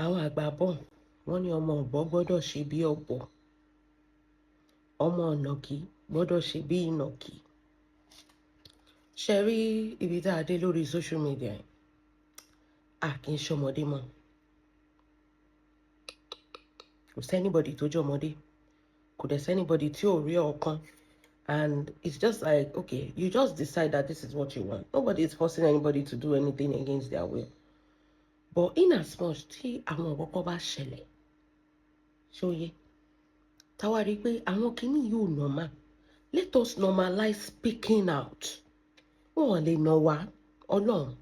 àwọn àgbà bọ̀ wọ́n ní ọmọ ọ̀bọ gbọ́dọ̀ ṣe bí ọ̀bọ, ọmọ ọ̀nàkí gbọ́dọ̀ ṣe bí ìnàkí. Ṣe rí ibi tá a dé lórí social media yìí, a kì í ṣọmọdé mọ́. Kò sẹ́nibọ̀dì tó jẹ́ ọmọdé, kò dẹ̀ sẹ́nibọ̀dì tí ò rí ọkàn. And it's just like, okay, you just decide that this is what you want. Nobody is forcing anybody to do anything against their will. But in as much tí àwọn ọ̀kọ̀ọ̀kan bá ṣẹlẹ̀, ṣóyé, táwa rí pé àwọn kìíní yóò normal. Let us normalize speaking out. Wọ́n lè nà wá, Ọlọ́run.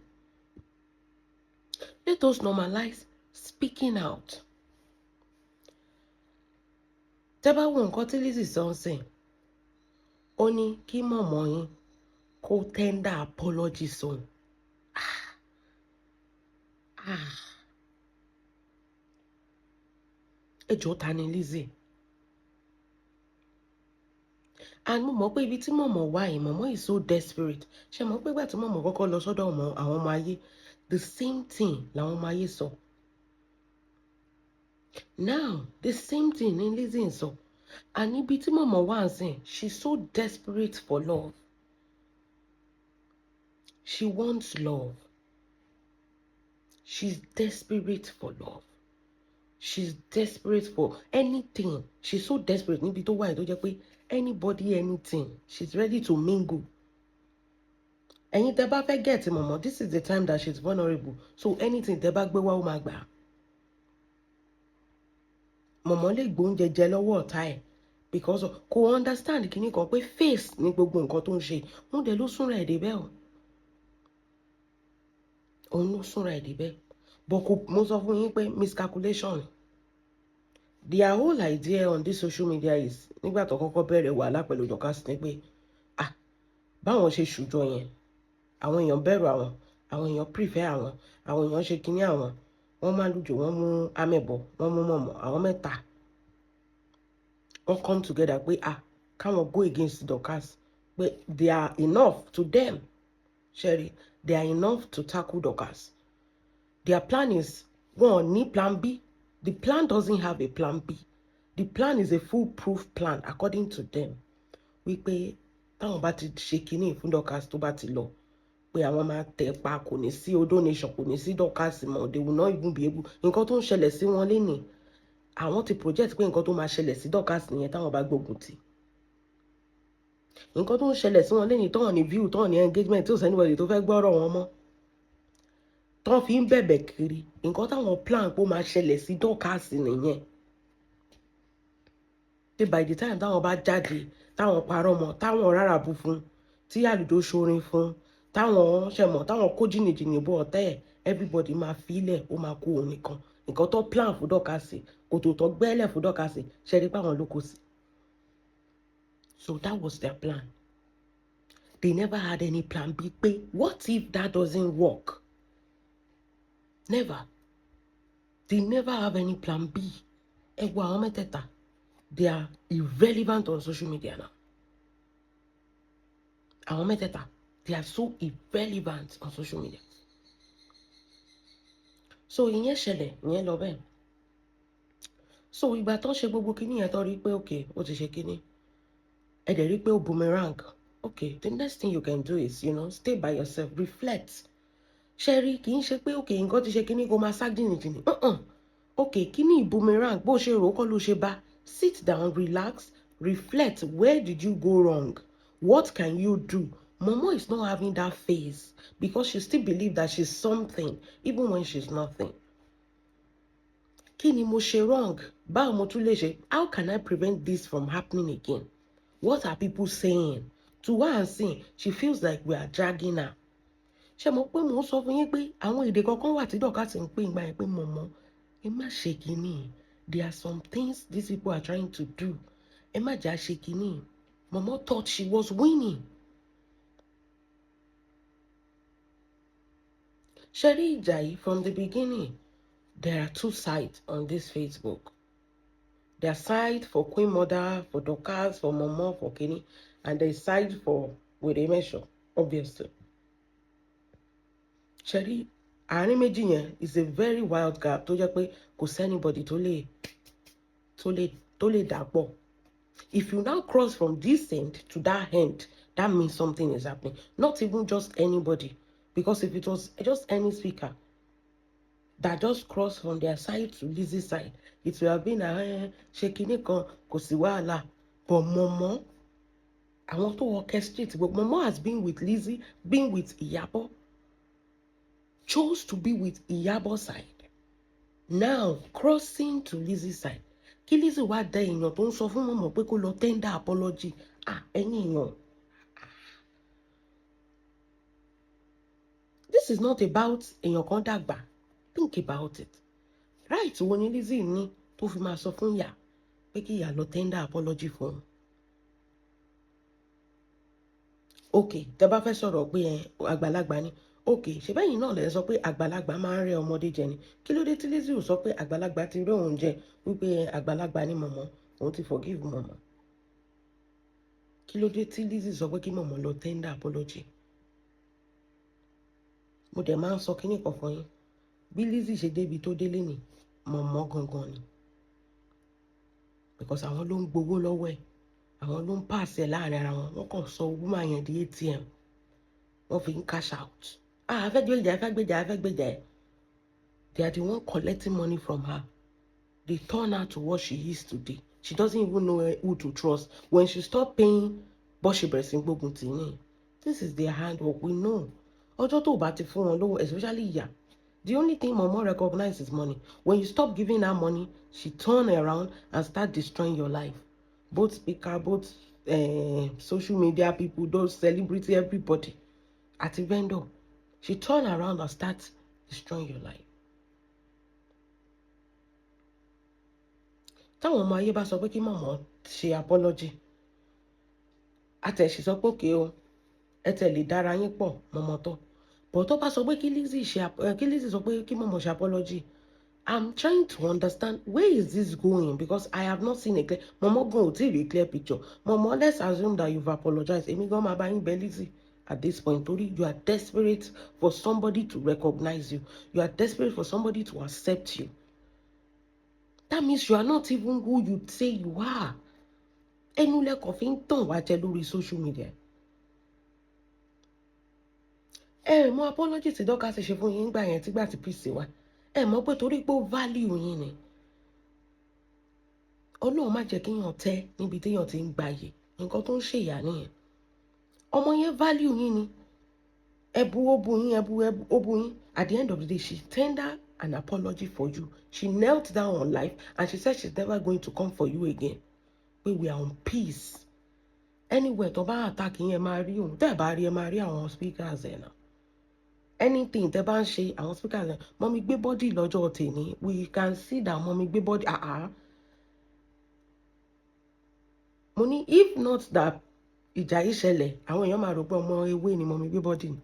Let us normalize speaking out. Tẹ́ bá wo nǹkan tí Lizzy sọ ń sìn, ó ní kí mọ̀mọ́ yín kó tender apology sóun. Ẹjọ́ ta ni Lizzy? And mo mọ̀ pé ibi tí mọ̀mọ́ wà yìí, mọ̀mọ́ is so desperate. Ṣé mọ̀ pé ìgbà tí mọ̀mọ́ kọ́kọ́ lọ sọ́dọ̀ àwọn ọmọ ayé, the same thing làwọn ọmọ ayé sọ. Now, the same thing ni Lizzy ń sọ. And ibi tí mọ̀mọ́ wà ń sìn, she's so desperate for love. She wants love. She's desperate for love. She's desperate for anything. She's so desperate níbi tó wà yìí tó jẹ́ pé anybody, anything, she's ready to mingle. Ẹ̀yin tẹ́ bá fẹ́ get mọ̀mọ́, this is the time that she's vulnerable. So anything tẹ́ bá gbé wá ó máa gbà. Mọ̀mọ́ lè gbóúnjẹ jẹ lọ́wọ́ ọ̀tá ẹ̀ because kò understand kíní kan pé face ní gbogbo nǹkan tó ń ṣe. Òun dẹ̀ ló súnra ẹ̀ débẹ̀ o. Òun ló súnra ẹ̀ débẹ̀. But kò, mo sọ fún yín pé miscalculation. Their whole idea on this social media is nígbà tó kọ́kọ́ bẹ̀rẹ̀ wàhálà pẹ̀lú Dorcas ni pé báwọn ṣe ṣùjọ yẹn, àwọn èèyàn bẹ̀rù àwọn èèyàn prefer àwọn èèyàn ṣe kíní àwọn, wọ́n máa lùjọ, wọ́n mú amẹ̀bọ̀, wọ́n mú mọ̀mọ́, àwọn mẹ́ta. Wọ́n come together pé káwọn go against Dorcas. Pé they are enough to them. Sherry, they are enough to tackle Dorcas. Their plan is, one, need plan B. The plan doesn't have a plan B. The plan is a foolproof plan according to them. Wípé táwọn bá ti ṣe kíní fún Dorcas tó bá ti lọ, pé àwọn máa tẹ̀ pa, kò ní sí donation, kò ní sí Dorcas mọ́, they will not even be able. Nǹkan tó ń ṣẹlẹ̀ sí wọn lénìí, àwọn ti project pé nǹkan tó máa ṣẹlẹ̀ sí Dorcas nìyẹn táwọn bá gbógun tì. Nǹkan tó ń ṣẹlẹ̀ sí wọn lénìí, tọ́wọ́n ní view, tọ́wọ́n ní engagement, tí ò sẹ́nibọ̀dì tó fẹ́ gbọ́rọ̀ wọn mọ́. Tọ́ fi ń bẹ̀bẹ̀ kiri, nǹkan táwọn plan pé ó máa ṣẹlẹ̀ sí Dorcas nìyẹn. Tí by the time táwọn bá jáde, táwọn parọ́ mọ́, táwọn rárá bú fún, tí àlùjọ ṣorin fún, táwọn ṣẹ̀mọ̀, táwọn kó jìnnìjìnnì bọ́ ọ̀tẹ́ ẹ̀, everybody máa fílẹ̀, ó máa kó òun nìkan. Nǹkan tó plan fún Dorcas, kò tó tọ́ gbẹ́lẹ̀ fún Dorcas, ṣe rí pé àwọn ló kó sí. So that was their plan. They never had any plan B. Pé what if that doesn't work? Never. They never have any plan B. Ẹ wo àwọn mẹ́tẹ̀ẹ̀ta. They are irrelevant on social media now. Àwọn mẹ́tẹ̀ẹ̀ta, they are so irrelevant on social media. So ìyẹn ṣẹlẹ̀, ìyẹn lọ bẹ́ẹ̀. So ìgbà tó ṣe gbogbo kíní yẹn tó rí pé okay, ó ti ṣe kíní. Ẹ dẹ̀ rí pé ó boomerang. Okay, the next thing you can do is, stay by yourself, reflect. Sherry, kì í ṣe pé okay, nǹkan ti ṣe kíní kó máa sá jìnnìjìnnì. Okay, kíní boomerang, bó ṣe rò ó kọ́ ló ṣe bá. Sit down, relax, reflect. Where did you go wrong? What can you do? Momo is not having that phase because she still believes that she's something, even when she's nothing. Kí ni mo ṣe wrong? Báwo mo tún lè ṣe? How can I prevent this from happening again? What are people saying? To her and saying, she feels like we are dragging her. Ṣé mo pé mo sọ fún yín pé àwọn èdè kankan wà tí Dorcas ń pè ìgbà yẹn pé Momo, ẹ má ṣe kíní. There are some things these people are trying to do. Ẹ má jà ṣe kíní. Momo thought she was winning. Sherry Jai, from the beginning, there are two sides on this Facebook. There are side for Queen Mother, for Dorcas, for Momo, for Kenny, and there is side for Wedemesho, obviously. Sherry, àárín méjì yẹn is a very wild gap tó jẹ́ pé kò sẹ́nibody tó lè dàpọ̀. If you now cross from this end to that end, that means something is happening. Not even just anybody. Because if it was just any speaker that just crossed from their side to Lizzie's side, it would have been a shaking kò sí wàhálà. But Momo, I want to orchestrate. But Momo has been with Lizzie, been with Iyabo, chose to be with Iyabo's side. Now crossing to Lizzie's side. Kí Lizzie wá dá èèyàn tó ń sọ fún Momo pé kó lọ tender apology. Ẹ̀yin èèyàn. This is not about èèyàn kan dàgbà. Think about it. Right wo ni Lizzie ní tó fi máa sọ fún ìyá pé kí ìyá lọ tender apology fún un. Okay, tẹ́ bá fẹ́ sọ̀rọ̀ pé àgbàlagbà ni. Okay, ṣe bẹ́yìn náà lẹ sọ pé àgbàlagbà máa ń rẹ́ ọmọdé jẹ ni. Kí ló dé tí Lizzie ò sọ pé àgbàlagbà ti rẹ́ òun jẹ wípé àgbàlagbà ni Momo, òun ti forgive Momo. Kí ló dé tí Lizzie sọ pé kí Momo lọ tender apology. Mo dẹ̀ máa ń sọ kíní kan fún yín. Bí Lizzie ṣe débi tó délé ni Momo gangan ni. Because àwọn ló ń gbowó lọ́wọ́ ẹ̀. Àwọn ló ń pàṣẹ láàrin ara wọn. Wọ́n kàn sọ woman yẹn di ATM. Wọ́n fi ń cash out. Afẹ́gbèjà. They are the one collecting money from her. They turn her to what she is today. She doesn't even know who to trust. When she stop paying, bó ṣe bẹ̀rẹ̀ sí gbógun tì ní. This is their handwork. We know. Ọjọ́ tó bá ti fún wọn lówó, especially ìyá. The only thing Momo recognizes is money. When you stop giving her money, she turn around and start destroying your life. Both speaker, both social media people, those celebrity, everybody. At a vendor, she turn around and start destroying your life. Táwọn ọmọ ayé bá sọ pé kí Momo ṣe apology, àtẹ̀sí sọ pé òkè o, ẹ tẹ̀lé dára yín pọ̀ Momo tó. But tó bá sọ pé kí Lizzie sọ pé kí Momo ṣe apology, I'm trying to understand where is this going, because I have not seen a clear. Momo go to a clear picture. Momo, let's assume that you've apologized. Èmi gan máa bá yín bẹ̀ Lizzie at this point. Torí you are desperate for somebody to recognize you. You are desperate for somebody to accept you. That means you are not even who you say you are. Ẹnu lẹ́kọ̀ọ́ fi ń tàn wá jẹ lórí social media. Mo apology tí Dorcas ṣe fún yín gbà yẹn tígbà tí peace wá. Mọ̀ pé torí pé ó value yín ni. Ọlọ́run má jẹ́ kí èèyàn tẹ́ níbi téèyàn ti ń gbàyè. Nǹkan tó ń ṣe ìyá nìyẹn. Ọmọ yẹn value yín ni. Obu yín. At the end of the day, she tendered an apology for you. She knelt down on life and she said she's never going to come for you again. We are on peace. Anywhere tó bá attack yín ẹ máa rí òun. Tẹ́ bá rí ẹ máa rí àwọn speakers ẹ̀ náà. Anything tẹ́ bá ń ṣe àwọn speakers ẹ̀. Mommy gbé body lọ́jọ́ tèmi. We can see that mommy gbé body. Money, if not that ìjà yìí ṣẹlẹ̀, àwọn èèyàn máa rò pé ọmọ ewé ni mommy gbé body ni.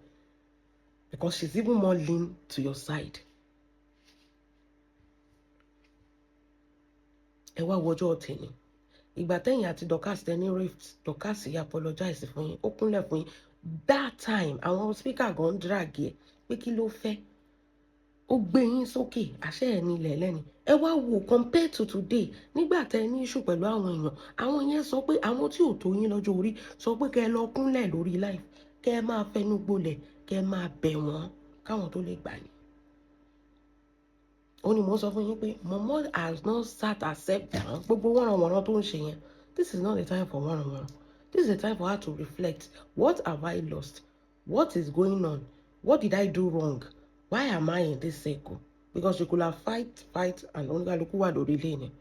Because she's even more lean to your side. Ẹ wá wọjọ́ tèmi. Ìgbà tẹ́yìn àti Dorcas tẹ́ni rift, Dorcas yìí apologize fún yín. Ó kúnlẹ̀ fún yín. That time, àwọn speaker gan drag ẹ̀ pé kí ló fẹ́. Ó gbé yín sókè, àṣẹ ẹ̀ nílẹ̀ lẹ́ni. Ẹ wá wò compared to today. Nígbà tẹ́ ní issue pẹ̀lú àwọn èèyàn, àwọn yẹn sọ pé àwọn tí ò tó yín lọ́jọ́ orí sọ pé kẹ́ ẹ lọ kúnlẹ̀ lórí live. Kẹ́ ẹ máa fẹnu gbolẹ̀, kẹ́ ẹ máa bẹ̀ wọ́n káwọn tó lè gbà yín. Ó ní mo sọ fún yín pé Momo has not sat herself down. Gbogbo wọ́nranwọ̀nran tó ń ṣe yẹn. This is not the time for wọ́nranwọ̀nran. This is the time for her to reflect. What have I lost? What is going on? What did I do wrong? Why am I in this circle? Because she could have fight, and oníkálukú wà lórí ilé ni.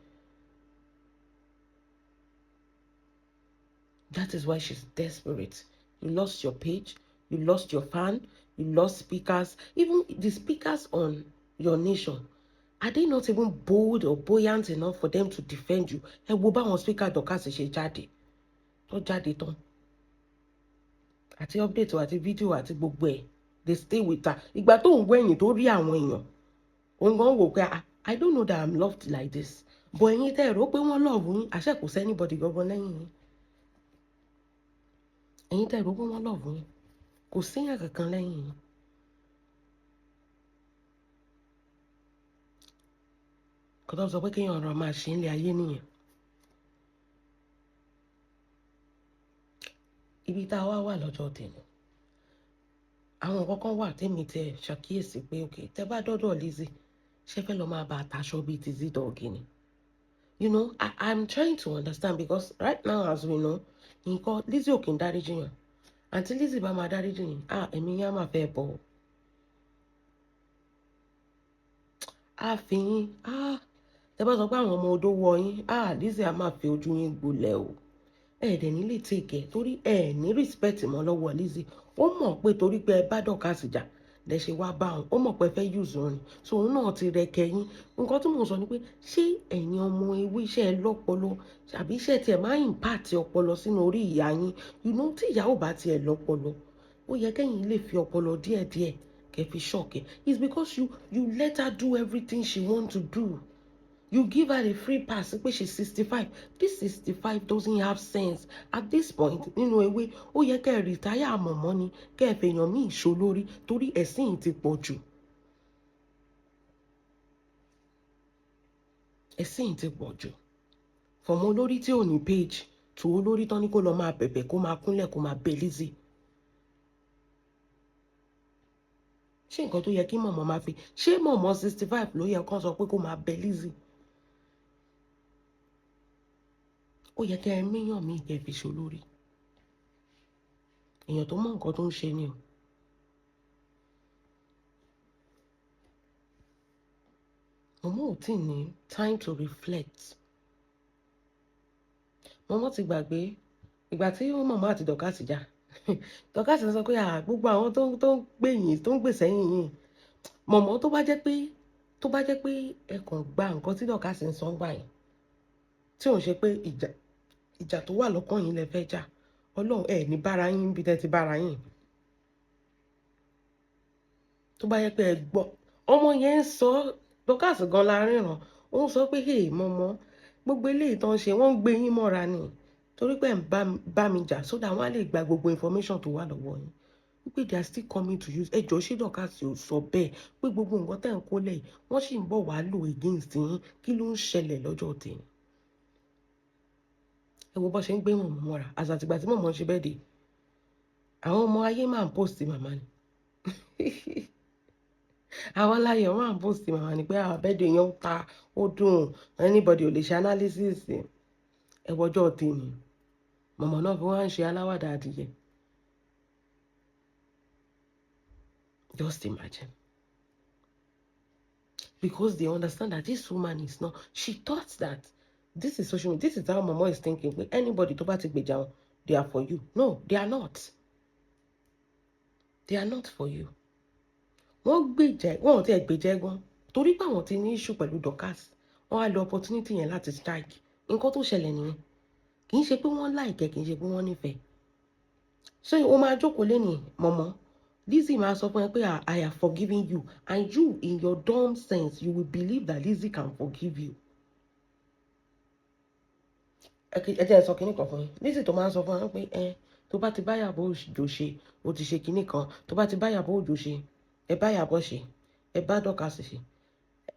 That is why she's desperate. You lost your page, you lost your fan, you lost speakers, even the speakers on your nation. Are they not even bold or buoyant enough for them to defend you? Ẹ wo báwọn speaker Dorcas ṣe jáde. Tó jáde tán. Àti update àti video àti gbogbo ẹ̀. They stay with her. Ìgbà tó ń wẹ̀yìn tó rí àwọn èèyàn. Òun gan wò pé I don't know that I'm loved like this. But ẹ̀yin tẹ́ ẹ rò pé wọ́n love yín, àṣẹ kò sẹ́nibody gangan lẹ́yìn yín. Ẹ̀yin tẹ́ ẹ rò pé wọ́n love yín, kò séyàn kankan lẹ́yìn yín. kó tó sọ pé kéèyàn ọ̀rọ̀ máa ṣe nílé ayé nìyẹn. Ibi tá a wà lọ́jọ́ tèmi, àwọn kankan wà tèmi tẹ ṣàkíyèsí pé ok tẹ bá dọ́dọ̀ Lizzy ṣé fẹ́ lọ máa bá àtàṣọ bíi ti Z-Dog ni. You know, I'm trying to understand because right now as we know, nǹkan Lizzy ò kí ń dáríjì yàn. Àǹtí Lizzy bá máa dáríjì yàn, ẹ̀mí yẹn á máa fẹ́ bọ̀. Fi yín, tẹ bá sọ pé àwọn ọmọ odó wọ yín, Lizzy á máa fi ojú yín gbolẹ̀ o. Dẹ̀ ní lè take torí ní respect mọ́ lọ́wọ́ Lizzy. Ó mọ̀ pé torí pé ẹ bá Dorcas jà lẹ ṣe wá bá òun, ó mọ̀ pé ẹ fẹ́ use òun ni, so òun náà ti rẹ kẹyìn. Nǹkan tí mo sọ ni pé ṣé ẹ̀yin ọmọ ewé iṣẹ́ lọ́pọlọ tàbí iṣẹ́ tiẹ̀ máa impact ọpọlọ sínú orí ìyá yín. You know, tí ìyá ò bá tiẹ̀ lọ́pọlọ, ó yẹ kẹ́yìn lè fi ọpọlọ díẹ̀díẹ̀ kẹ́ fi ṣọ́ọ̀kẹ́. It's because you let her do everything she want to do. You give her a free pass pé she's 65. This 65 doesn't have sense. At this point, nínú ewé, ó yẹ kẹ́ ẹ retire àmọ̀mọ́ ni, kẹ́ ẹ fèèyàn míì ṣolórí torí ẹ̀sìn ti pọ̀ jù. Ẹ̀sìn ti pọ̀ jù. Fọmọ olórí tí ò ní page, tó olórí tán ní kó lọ máa bẹ̀bẹ̀, kó máa kúnlẹ̀, kó máa bẹ Lizzy. Ṣé nǹkan tó yẹ kí mọ̀mọ́ máa fi, ṣé mọ̀mọ́ 65 ló yẹ kán sọ pé kó máa bẹ Lizzy? Ó yẹ kẹ́ ẹ méyàn míì kẹ́ fi ṣolórí. Èèyàn tó mọ nǹkan tó ń ṣe ni o. Momo ò tí ní time to reflect. Momo ti gbàgbé ìgbà tí ó mọ̀mọ́ àti Dorcas jà. Dorcas sọ pé gbogbo àwọn tó ń gbé yín, tó ń gbè sẹ́yìn yín. Momo tó bá jẹ́ pé ẹ kàn gba nǹkan tí Dorcas ń sọ gbà yín, tí òun ṣe pé ìjà tó wà lọ́kàn yín lẹ fẹ́ jà, Ọlọ́run ní bára yín bí tẹ́ ti bára yín. Tó bá yẹ pé ẹ gbọ́, ọmọ yẹn ń sọ, Dorcas gan la ríran, ó ń sọ pé hey Momo, gbogbo eléyìí tó ń ṣe wọ́n ń gbé yín mọ́ra ni torí pé ń bá mi jà sódà wọ́n á lè gba gbogbo information tó wà lọ́wọ́ yín. Wípé they are still coming to use. Ẹjọ́ ṣé Dorcas ò sọ bẹ́ẹ̀ pé gbogbo nǹkan tẹ̀ ń kó lẹ̀ wọ́n sì ń bọ̀ wá lò against yín? Kí ló ń ṣẹlẹ̀ lọ́jọ́ tèmi? Ẹ wo bó ṣe ń gbé Momo mọ́ra àtìgbà tí Momo ṣe bẹ́ẹ̀ dé. Àwọn ọmọ ayé máa ń post màmá ni. Àwọn láyọ̀ máa ń post màmá ni pé abẹ́dẹ̀ yẹn ó ta, ó dùn, anybody ò lè ṣe analysis. Ẹ wọjọ́ tèmi, Momo náà fi wá ń ṣe aláwàdà adìyẹ. Just imagine. Because they understand that this woman is not, she thought that this is social media, this is how Momo is thinking. Anybody tó bá ti gbèjà wọn, they are for you. No, they are not. They are not for you. Wọ́n ò tí ẹ gbèjà ẹ̀gbọ́n torí pé àwọn ti ní issue pẹ̀lú Dorcas. Wọ́n á lo opportunity yẹn láti strike. Nǹkan tó ṣẹlẹ̀ nìyẹn. Kì í ṣe pé wọ́n like, kì í ṣe pé wọ́n nífẹ̀ẹ́. So o máa jókòó lẹ́ni Momo, Lizzy máa sọ fún ẹ pé I have forgiven you, and you in your dumb sense you will believe that Lizzy can forgive you. Ẹ jẹ́ sọ kinní kan fún yín. Lizzy tó máa ń sọ fún ẹ pé tó bá ti bá Ìyábọ̀ Òjó ṣe, o ti ṣe kinní kan, tó bá ti bá Ìyábọ̀ Òjó ṣe, ẹ bá Ìyábọ̀ ṣe, ẹ bá Dorcas ṣe.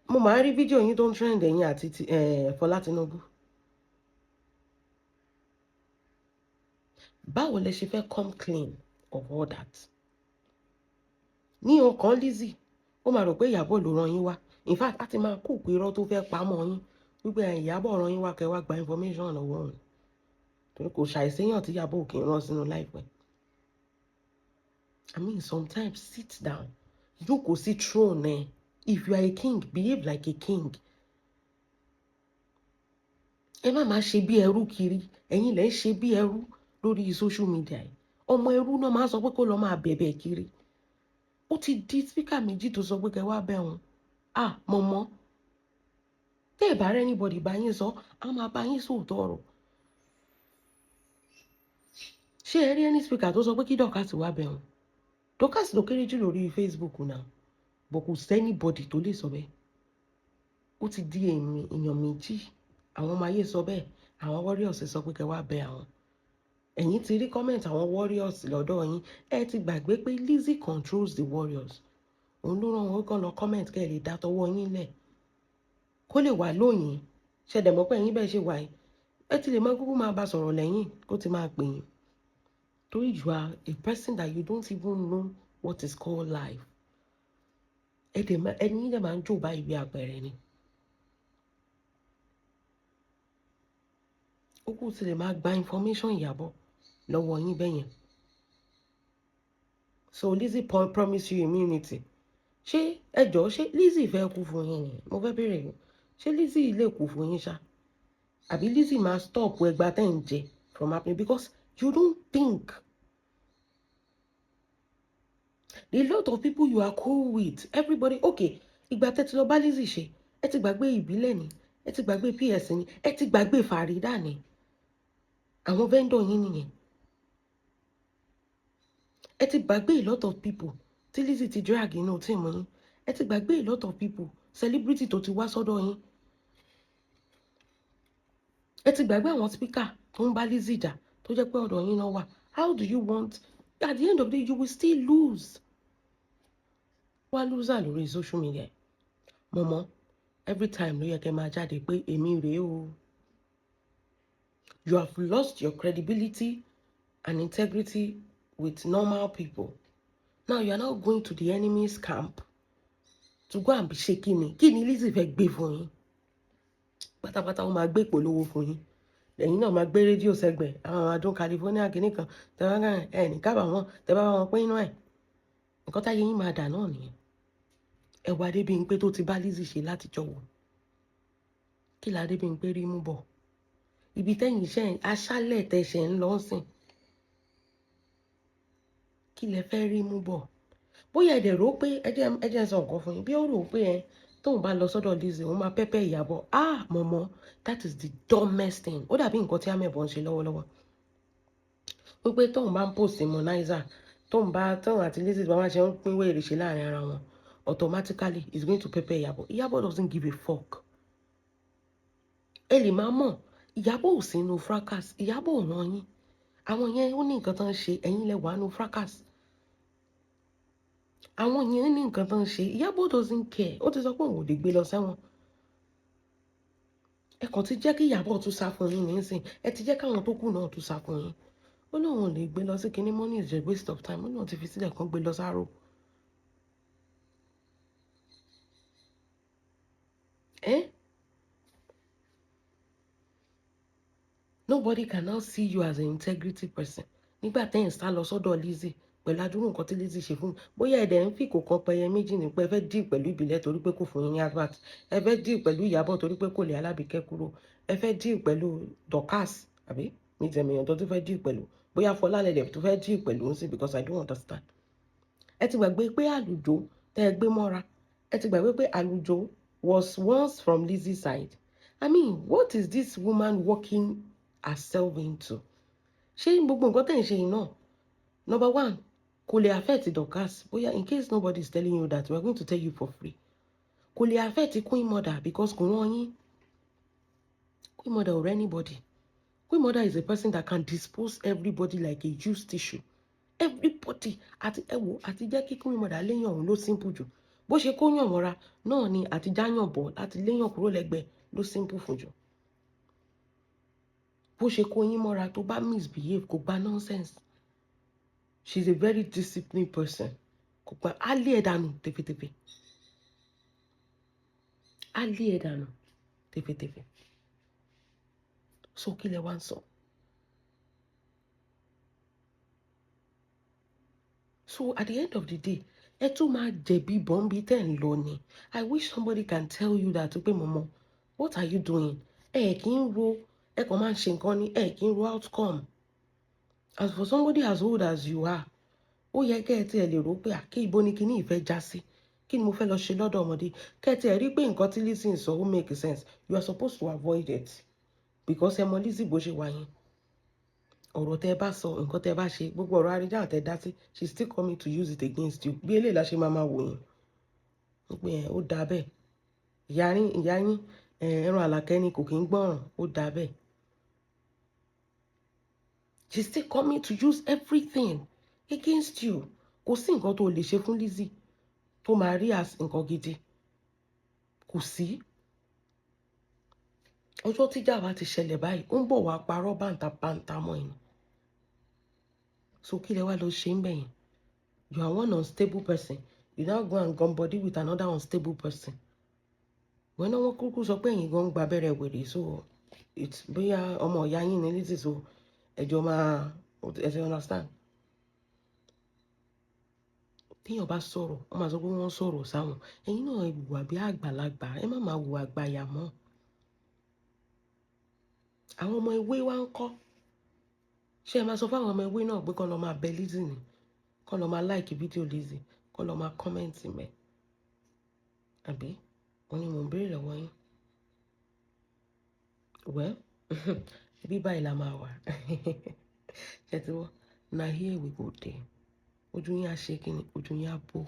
Mo máa rí fídíò yín tó ń trend ẹ̀yin àti Fọlá Tinubu. Báwo lẹ ṣe fẹ́ come clean of all that? Ní ọkàn Lizzy, ó máa rò pé Ìyábọ̀ ló rán yín wá. In fact, a ti máa kó pé irọ́ tó fẹ́ pamọ́ yín wípé Ìyábọ̀ rán yín wá kẹ́ wá gba information lọ́wọ́ òun. Torí kò ṣàìséyàn tí Ìyábọ̀ kì í rán sínú láìpẹ́. I mean, sometimes sit down. Jókòó sí throne. If you are a king, behave like a king. Ẹ má máa ṣe bí ẹrú kiri. Ẹ̀yin lẹ ń ṣe bí ẹrú lórí social media. Ọmọ ẹrú náà máa sọ pé kó lọ máa bẹ̀bẹ̀ kiri. Ó ti di speaker méjì tó sọ pé kẹ́ wá bẹ̀ wọ́n. Momo, tẹ́ ẹ bá rẹ́ anybody bá yín sọ, a máa bá yín sòótọ́ ọ̀rọ̀. Ṣé ẹ rí any speaker tó sọ pé kí Dorcas wá bẹ̀ wọ́n? Dorcas ló kéré jù lórí Facebook náà, but kò sẹ́nibody tó lè sọ bẹ́ẹ̀. Ó ti di èèyàn méjì. Àwọn ọmọ ayé sọ bẹ́ẹ̀, àwọn warriors sọ pé kẹ́ wá bẹ̀ àwọn. Ẹ̀yin ti rí comment àwọn warriors lọ́dọ̀ yín. Ẹ ti gbàgbé pé Lizzy controls the warriors. Òun ló rán wọn kàn lọ comment kẹ́ ẹ lè dá tọwọ́ yín lẹ̀. kó lè wà lóyìn ṣẹ̀dẹ̀ mọ́ pé ẹ̀yin bẹ́ẹ̀ ṣe wà yìí ẹ ti lè máa kúkú máa bá sọ̀rọ̀ lẹ́yìn kó ti máa pè yín torí you are a person that you don't even know what is called life ẹni yín dẹ̀ máa ń jò bá ìwé àpẹẹrẹ ni ó kù ti lè máa gba information Ìyábọ̀ lọ́wọ́ yín bẹ́yẹn so Lizzy promise you immunity ṣé ẹjọ́ ṣé Lizzy fẹ́ kú fún yín ni mo fẹ́ bèèrè yín ṣé Lizzy lè kú fún yín ṣá àbí Lizzy máa stop ẹgbà tẹ́ ń jẹ from happening because you don't think a lot of people you are cool with everybody okay ìgbà tẹ́ ti lọ bá Lizzy ṣe ẹ ti gbàgbé ìbílẹ̀ ni ẹ ti gbàgbé PS ni ẹ ti gbàgbé Farida ni àwọn vendor yín nìyẹn ẹ ti gbàgbé a lot of people tí Lizzy ti drag inú tí mo yín ẹ ti gbàgbé a lot of people celebrity tó ti wá sọ́dọ̀ yín ẹ ti gbàgbé àwọn speaker tó ń bá Lizzy jà tó jẹ́ pé ọ̀dọ̀ yín náà wà how do you want at the end of the day you will still lose wá loser lórí social media Momo every time ló yẹ kẹ́ máa jáde pé èmi rèé o you have lost your credibility and integrity with normal people now you are now going to the enemy's camp to go and be shaking kí ni Lizzy fẹ́ gbé fún yín pátápátá wọn máa gbé ìpolówó fún yín lẹ́yìn náà máa gbé rédíò sẹ́gbẹ̀ àwọn àdún California kìíní kan tẹ́wọ́n ẹ̀ ní kábàámọ̀ tẹ́wọ́n bá wọn pín inú ẹ̀ nǹkan táyé yín máa dà náà nìyẹn ẹ wá Adébímpé tó ti bá Lizzy ṣe látijọ́ wò kí la Adébímpé rí mú bọ̀ ibi tẹ́yìn iṣẹ́ aṣálẹ̀ tẹ̀sẹ̀ ń lọ sìn kí lẹ fẹ́ rí mú bọ̀ bóyá ẹ̀dẹ̀ rò pé ẹjẹ́ sọ nǹkan fún yín bí ó rò pé tóun bá lọ sọ́dọ̀ Lizzy òun máa pẹ́pẹ́ Ìyábọ̀ Momo that is the dumbest thing ó dàbí nǹkan tí amẹ̀bọ̀ ń ṣe lọ́wọ́lọ́wọ́ wípé tóun bá ń post monizer tóun àti Lizzy bá wá ṣe ń pín wéèrè ṣe láàrin ara wọn automatically is going to pẹ́pẹ́ Ìyábọ̀ Ìyábọ̀ doesn't give a fuck ẹ lè máa mọ̀ Ìyábọ̀ ò sínú fracas Ìyábọ̀ ò ràn yín àwọn yẹn ó ní nǹkan tó ń ṣe ẹ̀yin lẹ wà nù fracas àwọn yẹn ní nǹkan tó ń ṣe Ìyábọ̀ doesn't care ó ti sọ pé òun ò lè gbé lọ sẹ́wọ̀n ẹ kàn ti jẹ́ kí Ìyábọ̀ tún sá fún yín nísìn ẹ ti jẹ́ káwọn tó kù náà tún sá fún yín ó náà wọn lè gbé lọ sí kinní money is a waste of time ó náà ti fi sílẹ̀ kán gbé lọ sáró nobody can now see you as an integrity person nígbà tẹ́yìn sá lọ sọ́dọ̀ Lizzy pẹ̀lú adúrú nǹkan tí Lizzy ṣe fún bóyá ẹ̀dẹ̀ ń fi kò kan pẹyẹ méjì ní pé ẹ fẹ́ díì pẹ̀lú ìbílẹ̀ torí pé kò fún yín ní advert ẹ fẹ́ díì pẹ̀lú Ìyábọ̀ torí pé kò lè Alábìkẹ́ kúrò ẹ fẹ́ díì pẹ̀lú Dorcas àbí mi tẹ̀mẹ̀yàn tó fẹ́ díì pẹ̀lú bóyá Fọlálẹ́dẹ̀ tó fẹ́ díì pẹ̀lú ń sìn because I don't understand ẹ ti gbàgbé pé àlùjọ tẹ́ ẹ gbé mọ́ra ẹ ti gbàgbé pé àlùjọ was once from Lizzy's side I mean what is this woman working herself into ṣé gbogbo nǹkan tẹ̀ ń ṣe yìí náà number one kò lè affect Dorcas bóyá in case nobody is telling you that we are going to tell you for free kò lè affect Queen Mother because kò rán yín Queen Mother or anybody Queen Mother is a person that can dispose everybody like a used tissue everybody àti ẹwò àti jẹ́ kí Queen Mother léyàn òun ló simple jù bó ṣe kó yàn mọ́ra náà ni àti jáyàn bọ̀ láti léyàn kúrò lẹ́gbẹ̀ẹ́ ló simple fún jù bó ṣe kó yín mọ́ra tó bá misbehave kò gba nonsense she is a very disciplined person kò gba á lé ẹ̀ dànù tẹ̀fẹ̀tẹ̀fẹ̀ á lé ẹ̀ dànù tẹ̀fẹ̀tẹ̀fẹ̀ so kí lẹ wá ń sọ so at the end of the day ẹ tún máa jẹ̀bi bọ́m̀bì tẹ̀ ń lọ ni I wish somebody can tell you that pé Momo what are you doing ẹ kì í ro ẹ kàn máa ń ṣe nǹkan ni ẹ kì í ro outcome as for somebody as old as you are ó yẹ kẹ́ ẹ tiẹ̀ lè rò pé àkí ibo ni kíní ìfẹ́ já sí kí ni mo fẹ́ lọ ṣe lọ́dọ̀ ọmọdé kẹ́ ẹ tiẹ̀ rí pé nǹkan tí Lizzy ń sọ ó make sense you are supposed to avoid it because ẹ mọ Lizzy bó ṣe wà yín ọ̀rọ̀ tẹ́ ẹ bá sọ nǹkan tẹ́ ẹ bá ṣe gbogbo ọ̀rọ̀ àríjà tẹ́ ẹ dá sí she still coming to use it against you bí eléyìí la ṣe máa wò yín pé ó dáa bẹ́ẹ̀ ìyá yín ẹran àlàkẹ́ ni kò kí ń gbọ́ràn ó dáa bẹ́ẹ̀ she still coming to use everything against you kò sí nǹkan tó lè ṣe fún Lizzy tó máa rí as nǹkan gidi kò sí ọjọ́ tíjà bá ti ṣẹlẹ̀ báyìí ó ń bọ̀ wá parọ́ bàǹtàbàǹtà mọ́ ẹ̀yìn. So kí lẹ wá lọ ṣe ń bẹ̀yìn? You are one unstable person, you now go and gum body with another unstable person. When wọ́n kúkú sọ pé ẹ̀yin gan gba abẹ́rẹ́ wèrè, so it's bóyá ọmọ ìyá yín ní létí, so ẹjọ́ máa ẹsẹ̀ understand. Téèyàn bá sọ̀rọ̀ wọ́n máa sọ pé wọ́n sọ̀rọ̀ sáwọn, ẹ̀yin náà ẹ hùwà bí àgbàlagbà, ẹ má máa hùwà àgbàyà mọ́. Àwọn ọmọ ewé wa ń kọ́. Ṣé ẹ máa sọ fáwọn ọmọ ewé náà pé kọ́ lọ máa bẹ Lizzy ni, kọ́ lọ máa like fídíò Lizzy, kọ́ lọ máa comment mẹ́? Àbí wọ́n ní mò ń béèrè lọ́wọ́ yín. Well, bí báyìí la máa wà. Ṣé ti wọ́n? Na here we go there. Ojú yín á ṣe kí ni? Ojú yín á bò.